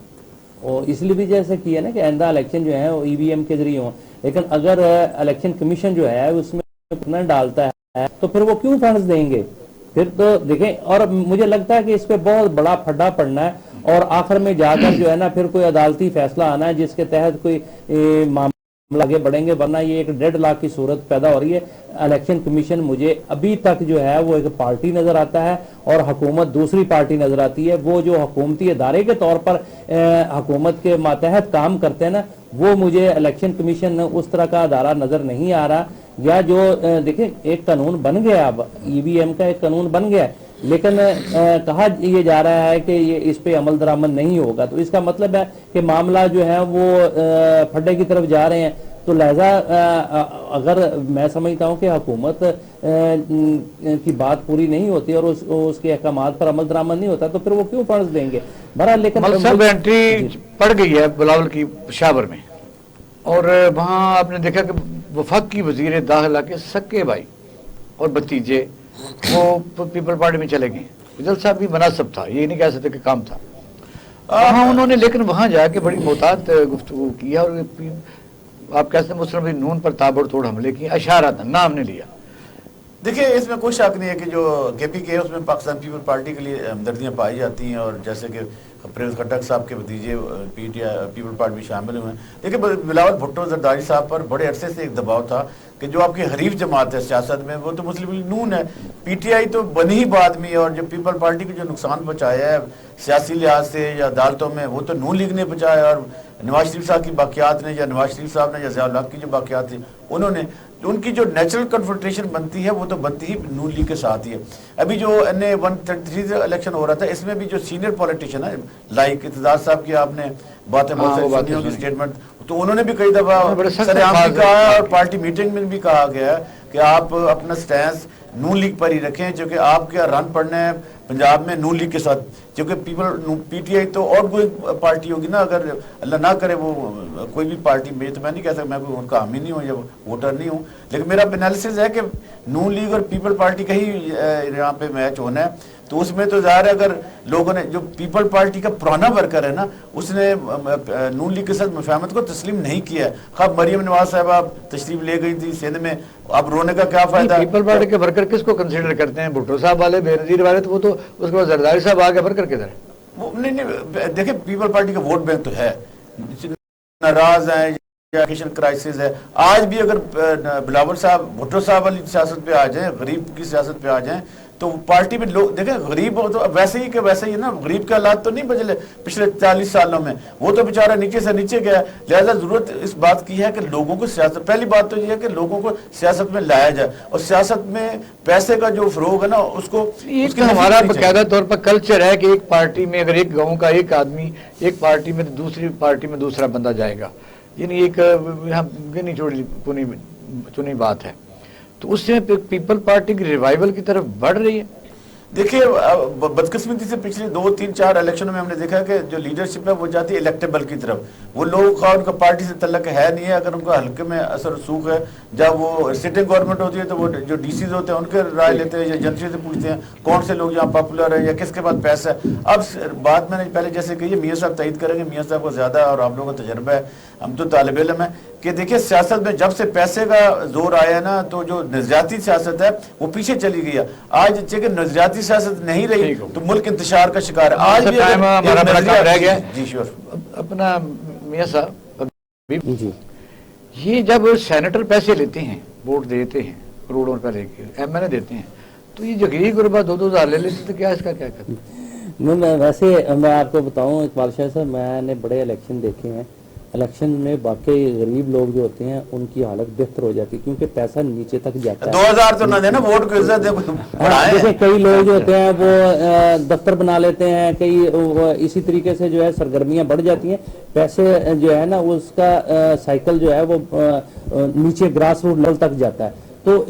اور اس لیے بھی جیسے کیا نا کہ آئندہ الیکشن جو ہے وہ ای وی ایم کے ذریعے ہوں. لیکن اگر الیکشن کمیشن جو ہے اس میں ڈالتا ہے تو پھر وہ کیوں فنڈز دیں گے. پھر تو دیکھیں, اور مجھے لگتا ہے کہ اس پہ بہت بڑا پھڈا پڑنا ہے, اور آخر میں جا کر جو ہے نا پھر کوئی عدالتی فیصلہ آنا ہے جس کے تحت کوئی معاملہ آگے بڑھیں گے, ورنہ یہ ایک ڈیڈ لاک کی صورت پیدا ہو رہی ہے. الیکشن کمیشن مجھے ابھی تک جو ہے وہ ایک پارٹی نظر آتا ہے اور حکومت دوسری پارٹی نظر آتی ہے. وہ جو حکومتی ادارے کے طور پر حکومت کے ماتحت کام کرتے ہیں نا, وہ مجھے الیکشن کمیشن اس طرح کا ادارہ نظر نہیں آ رہا. یا جو دیکھیں ایک قانون بن گیا, اب ای وی ایم کا ایک قانون بن گیا, لیکن کہا یہ جا رہا ہے کہ یہ اس پہ عمل درآمد نہیں ہوگا. تو اس کا مطلب ہے کہ معاملہ جو ہے وہ پھڈے کی طرف جا رہے ہیں. تو لہذا اگر میں سمجھتا ہوں کہ حکومت کی بات پوری نہیں ہوتی اور اس کے احکامات پر عمل درآمد نہیں ہوتا تو پھر وہ کیوں فنڈز دیں گے. بہرحال لیکن انٹری پڑ گئی ہے بلاول کی پشاور میں, اور وہاں آپ نے دیکھا کہ وفاقی وزیر داخلہ کے سکے بھائی اور بھتیجے وہ پیپل پارٹی میں چلے گئے. جلسہ بھی مناسب تھا, یہ نہیں کہہ سکتے کہ کام تھا وہاں انہوں نے, لیکن وہاں جا کے بڑی محتاط گفتگو کی, اور آپ کہتے ہیں مسلم نون پر تابڑ توڑ حملے کی, اشارہ نام نے لیا. دیکھیں اس میں کوئی شک نہیں ہے کہ جو کے پی کے اس میں پاکستان پیپل پارٹی کے لیے ہمدردیاں پائی جاتی ہیں, اور جیسے کہ پرویز خٹک صاحب کے بھتیجے P T I people party میں شامل ہوئے ہیں. دیکھیں بلاول بھٹو زرداری صاحب پر بڑے عرصے سے ایک دباؤ تھا کہ جو آپ کی حریف جماعت ہے سیاست میں وہ تو مسلم لیگ نون ہے. پی ٹی آئی تو بنی ہی بعد میں, اور جو پیپل پارٹی کو جو نقصان پہنچایا ہے سیاسی لحاظ سے یا عدالتوں میں وہ تو نون لیگ نے پہنچایا, اور نواز شریف صاحب کی باقیات نے یا نواز شریف صاحب نے یا ضیاء الحق کی جو باقیات تھیں انہوں نے, ان کی جو نیچرل کنفرنٹریشن بنتی ہے وہ تو بنتی ہی نون لیگ کے ساتھ ہی ہے. ابھی جو NA-133 الیکشن ہو رہا تھا اس میں بھی جو سینئر پولیٹیشین ہے لائک اتزار صاحب کی آپ نے باتیں بہت ساری سنی ہوگی اسٹیٹمنٹ, تو انہوں نے بھی کئی دفعہ سرعام بھی کہا ہے اور پارٹی میٹنگ میں بھی کہا گیا ہے کہ آپ اپنا سٹینس نون لیگ پر ہی رکھیں, چونکہ آپ کا رن پڑنا ہے پنجاب میں نون لیگ کے ساتھ. کیونکہ پی ٹی آئی تو اور کوئی پارٹی ہوگی نا، اگر اللہ نہ کرے وہ کوئی بھی پارٹی میں، تو میں نہیں کہہ سکتا، میں کوئی ان کا حامی نہیں ہوں یا ووٹر نہیں ہوں، لیکن میرا انالیسس ہے کہ نون لیگ اور پیپل پارٹی کا ہی یہاں پہ میچ ہونا ہے. تو اس میں تو ظاہر ہے اگر لوگوں نے، جو پیپل پارٹی کا پرانا ورکر ہے نا، اس نے نون لیگ کے ساتھ مفاہمت کو تسلیم نہیں کیا ہے. خواب مریم نواز صاحبہ تشریف لے گئی تھی سندھ میں، اب رونے کا کیا فائدہ. پیپل پارٹی کے ورکر کس کو کنسیڈر کرتے ہیں؟ بھٹو صاحب والے، بے نظیر والے، تو وہ تو اس کے بعد زرداری صاحب آگے ورکر کدھر ہے؟ وہ نہیں دیکھیں، پیپل پارٹی کا ووٹ بینک تو ہے، ناراض ہیں یا کرائسس ہے. آج بھی اگر بلاول صاحب بھٹو صاحب والی سیاست پہ آ جائیں، غریب کی سیاست پہ آ جائیں، تو پارٹی میں لوگ دیکھیں غریب ہو تو ویسے ہی نا، غریب کے حالات تو نہیں بدلے پچھلے 40 سالوں میں، وہ تو بیچارہ نیچے سے نیچے گیا. لہذا ضرورت اس بات کی ہے کہ لوگوں کو سیاست، پہلی بات تو یہ ہے کہ لوگوں کو سیاست میں لایا جائے، اور سیاست میں پیسے کا جو فروغ ہے نا اس کو، ایک ہمارا باقاعدہ طور پر کلچر ہے کہ ایک پارٹی میں اگر ایک گاؤں کا ایک آدمی ایک پارٹی میں، دوسری پارٹی میں دوسرا بندہ جائے گا، یعنی ایک گنی چنی بات ہے. تو اس سے پیپل پارٹی کی ریوائول کی طرف بڑھ رہی ہے. دیکھیے بدقسمتی سے پچھلے 2 3 4 الیکشنوں میں ہم نے دیکھا کہ جو لیڈرشپ ہے وہ جاتی ہے الیکٹیبل کی طرف. وہ لوگ خواہ ان کا پارٹی سے تعلق ہے نہیں ہے، اگر ان کا حلقے میں اثر رسوخ ہے، جب وہ سٹنگ گورنمنٹ ہوتی ہے تو وہ جو ڈی سیز ہوتے ہیں ان کے رائے لیتے ہیں یا جنسی سے پوچھتے ہیں کون سے لوگ یہاں پاپولر ہیں یا کس کے پاس پیسہ ہے. اب بات میں نے پہلے جیسے کہی ہے، میاں صاحب تائید کریں گے، میاں صاحب کو زیادہ اور آپ لوگوں کا تجربہ ہے، ہم تو طالب علم ہیں، کہ دیکھیں سیاست میں جب سے پیسے کا زور آیا نا تو جو نظریاتی سیاست ہے وہ پیچھے چلی گئی ہے. آج چونکہ نظریاتی سیاست نہیں رہی تو ملک انتشار کا شکار ہے. آج بھی ہمارا بڑا کام رہ گیا. جی شور اپنا میاں صاحب جی، یہ جب سینیٹر پیسے لیتے ہیں، ووٹ دیتے ہیں کروڑوں روپے لے کے، ایم این اے دیتے ہیں، تو یہ جو غریب غربا 2,000 لے لیتے تو کیا اس کا کیا کرتے ہیں؟ میں ویسے میں آپ کو بتاؤں اقبال شاہ صاحب، میں نے بڑے الیکشن دیکھے ہیں، الیکشن میں واقعی غریب لوگ جو ہوتے ہیں ان کی حالت بہتر ہو جاتی ہے کیونکہ پیسہ نیچے تک جاتا ہے. 2000 تو نہ دینا، ووٹ کو عزت دے. جیسے کئی لوگ جو ہوتے ہیں وہ دفتر بنا لیتے ہیں، کئی اسی طریقے سے جو ہے سرگرمیاں بڑھ جاتی ہیں، پیسے جو ہے نا اس کا سائیکل جو ہے وہ نیچے گراس روٹ لیول تک جاتا ہے. تو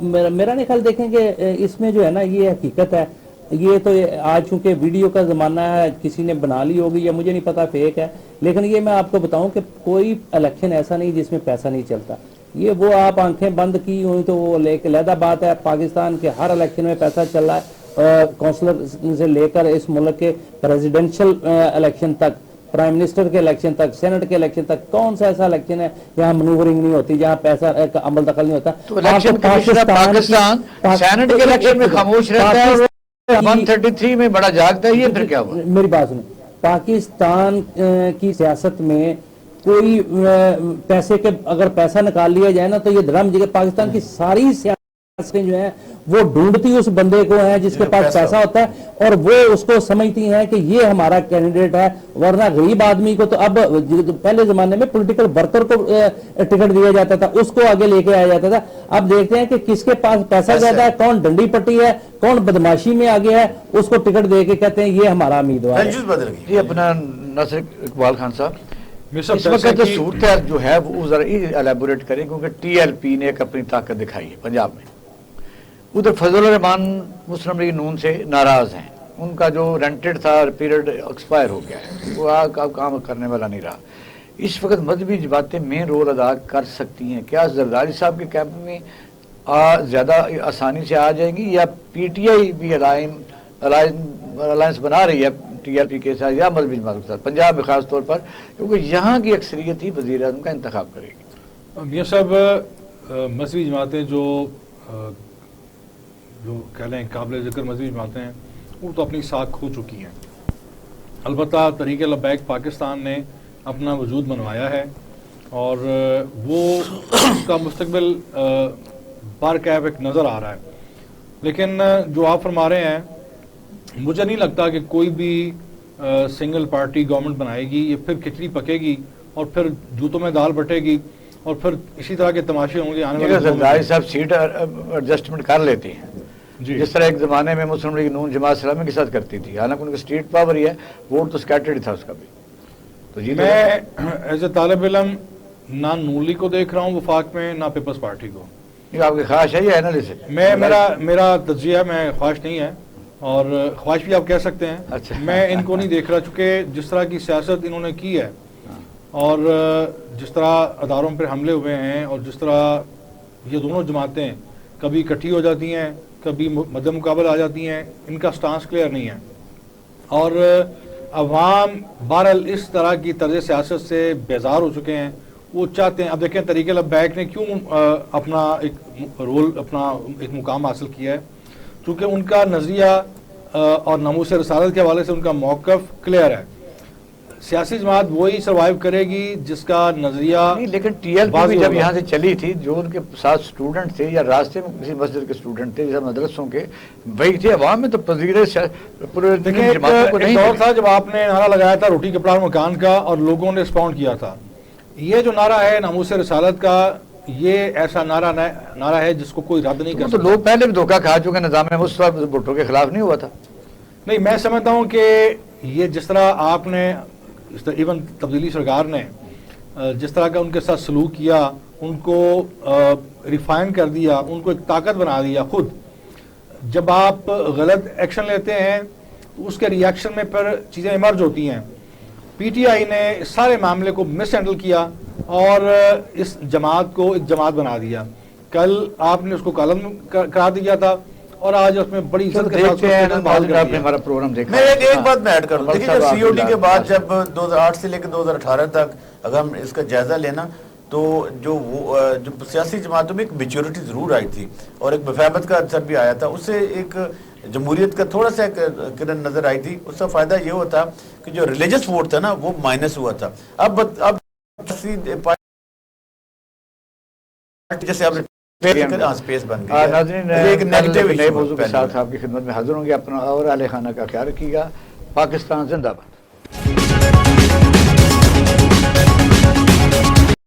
میرا نہیں خیال، دیکھیں کہ اس میں جو ہے نا یہ حقیقت ہے. یہ تو آج چونکہ ویڈیو کا زمانہ ہے، کسی نے بنا لی ہوگی یا مجھے نہیں پتا فیک ہے، لیکن یہ میں آپ کو بتاؤں کہ کوئی الیکشن ایسا نہیں جس میں پیسہ نہیں چلتا. یہ وہ آپ آنکھیں بند کی ہوئی تو وہ لے کے علیحدہ بات ہے. پاکستان کے ہر الیکشن میں پیسہ چل رہا ہے، کونسلر سے لے کر اس ملک کے پریزیڈنشل الیکشن تک، پرائم منسٹر کے الیکشن تک، سینٹ کے الیکشن تک. کون سا ایسا الیکشن ہے جہاں منورنگ نہیں ہوتی، جہاں پیسہ عمل دخل نہیں ہوتا؟ تو الیکشن پاکستان سینٹ کے الیکشن میں خاموش رہتا ہے، 133 میں بڑا جاگتا ہے. یہ پھر کیا ہوا؟ میری بات سنیں، پاکستان کی سیاست میں کوئی پیسے کے اگر پیسہ نکال لیا جائے نا تو یہ دھرم جگہ پاکستان کی ساری سیاستیں جو ہیں وہ ڈھونڈتی اس بندے کو ہیں جس کے پاس پیسہ ہوتا ہے، اور وہ اس کو سمجھتی ہیں کہ یہ ہمارا کینڈیڈیٹ ہے. ورنہ غریب آدمی کو تو اب پہلے زمانے میں پولیٹیکل ورکر کو ٹکٹ دیا جاتا تھا، اس کو آگے لے کے آیا جاتا تھا. اب دیکھتے ہیں کہ کس کے پاس پیسہ زیادہ ہے، کون ڈنڈی پٹی ہے، کون بدماشی میں آگے ہے، اس کو ٹکٹ دے کے کہتے ہیں یہ ہمارا امیدوار ہے. جی اپنا ناصر اقبال خان صاحب، اس وقت صورت جو ہے وہ ذرا الیبوریٹ کریں، کیونکہ ٹی ایل پی نے ایک اپنی طاقت دکھائی ہے پنجاب میں. ادھر فضل الرحمان مسلم لیگ نون سے ناراض ہیں، ان کا جو رینٹڈ تھا پیریڈ ایکسپائر ہو گیا ہے، وہ کام کرنے والا نہیں رہا. اس وقت مذہبی جماعتیں مین رول ادا کر سکتی ہیں. کیا زرداری صاحب کے کیمپ میں زیادہ آسانی سے آ جائیں گی، یا پی ٹی آئی بھی الائنس بنا رہی ہے ٹی آر پی کے ساتھ یا مذہبی جماعت کے ساتھ پنجاب میں خاص طور پر، کیونکہ یہاں کی اکثریت ہی وزیر اعظم کا انتخاب کرے گی؟ میاں صاحب، مذہبی جماعتیں جو کہہ لیں قابل ذکر مذہبی جماعتیں ہیں وہ تو اپنی ساکھ کھو چکی ہیں. البتہ تحریک لبیک پاکستان نے اپنا وجود منوایا ہے اور وہ اس کا مستقبل بارکیف ایک نظر آ رہا ہے. لیکن جو آپ فرما رہے ہیں، مجھے نہیں لگتا کہ کوئی بھی سنگل پارٹی گورنمنٹ بنائے گی. یہ پھر کھچڑی پکے گی اور پھر جوتوں میں دال بٹے گی اور پھر اسی طرح کے تماشے ہوں گے آنے والے. زرداری صاحب سیٹ ایڈجسٹمنٹ کر لیتی ہیں جس طرح ایک زمانے میں مسلم لیگ نون جماعت اسلامی کے ساتھ کرتی تھی، حالانکہ ان کی اسٹیٹ پاور ہی ہے، ووٹ تو اسکیٹرڈ تھا اس کا بھی. تو میں ایز اے طالب علم نہ نون لیگ کو دیکھ رہا ہوں وفاق میں، نہ پیپلز پارٹی کو. آپ کی خواہش ہے یہ انالیسس؟ میرا تجزیہ میں خواہش نہیں ہے. اور خواہش بھی آپ کہہ سکتے ہیں. اچھا. میں ان کو نہیں دیکھ رہا چونکہ جس طرح کی سیاست انہوں نے کی ہے اور جس طرح اداروں پر حملے ہوئے ہیں اور جس طرح یہ دونوں جماعتیں کبھی اکٹھی ہو جاتی ہیں کبھی مد مقابل آ جاتی ہیں, ان کا سٹانس کلیئر نہیں ہے. اور عوام بہرحال اس طرح کی طرز سیاست سے بیزار ہو چکے ہیں. وہ چاہتے ہیں, اب دیکھیں طریق لبیک نے کیوں اپنا ایک رول, اپنا ایک مقام حاصل کیا ہے, چونکہ ان کا نظریہ اور ناموس رسالت کے حوالے سے ان کا موقف کلیئر ہے. سیاسی جماعت وہی سروائیو کرے گی جس کا نظریہ نہیں, لیکن ٹی ایل پی بھی جب یہاں سے چلی تھی, جو ان کے ساتھ اسٹوڈنٹ تھے یا راستے میں کسی مسجد کے اسٹوڈنٹ تھے, جیسے مدرسوں کے, وہی تھے. عوام میں تو پذیر پورے جماعتوں کو نہیں. دور تھا جب آپ نے نعرہ لگایا تھا روٹی کپڑا مکان کا اور لوگوں نے رسپونڈ کیا تھا. یہ جو نعرہ ہے ناموس رسالت کا, یہ ایسا نعرہ ہے جس کو کوئی رد نہیں کر سکتا. تو لوگ پہلے بھی دھوکہ کھا چکے, نظام مصطفیٰ بھٹو کے خلاف نہیں ہوا تھا. نہیں, میں سمجھتا ہوں کہ یہ جس طرح آپ نے ایون تبدیلی سرکار نے جس طرح کا ان کے ساتھ سلوک کیا, ان کو ریفائن کر دیا, ان کو ایک طاقت بنا دیا. خود جب آپ غلط ایکشن لیتے ہیں تو اس کے ری ایکشن میں پھر چیزیں ایمرج ہوتی ہیں. پی ٹی آئی نے اس سارے معاملے کو مس ہینڈل کیا اور اس جماعت کو ایک جماعت بنا دیا. کل آپ نے اس کو کالم کرا دیا تھا اور آج اس میں بڑی عزت کے ساتھ ہمارا پروگرام دیکھا. میں ایک بات میں ایڈ کروں, دیکھیے جب سی او ڈی کے بعد جب 2008 سے لے کے 2018 تک اگر ہم اس کا جائزہ لینا تو جو سیاسی جماعتوں میں ایک میچورٹی ضرور آئی تھی اور ایک مفاہمت کا اثر بھی آیا تھا. اس سے ایک جمہوریت کا تھوڑا سا کرن نظر آئی تھی. اس کا فائدہ یہ ہوتا کہ جو ریلیجس ووٹ تھا نا وہ مائنس ہوا تھا. اب جیسے آپ اسپیس بن گئی. ناظرین, نئے موضوع کے ساتھ آپ کی خدمت میں حاضر ہوں گے. اپنا اور اہل خانہ کا خیال رکھیے گا. پاکستان زندہ باد.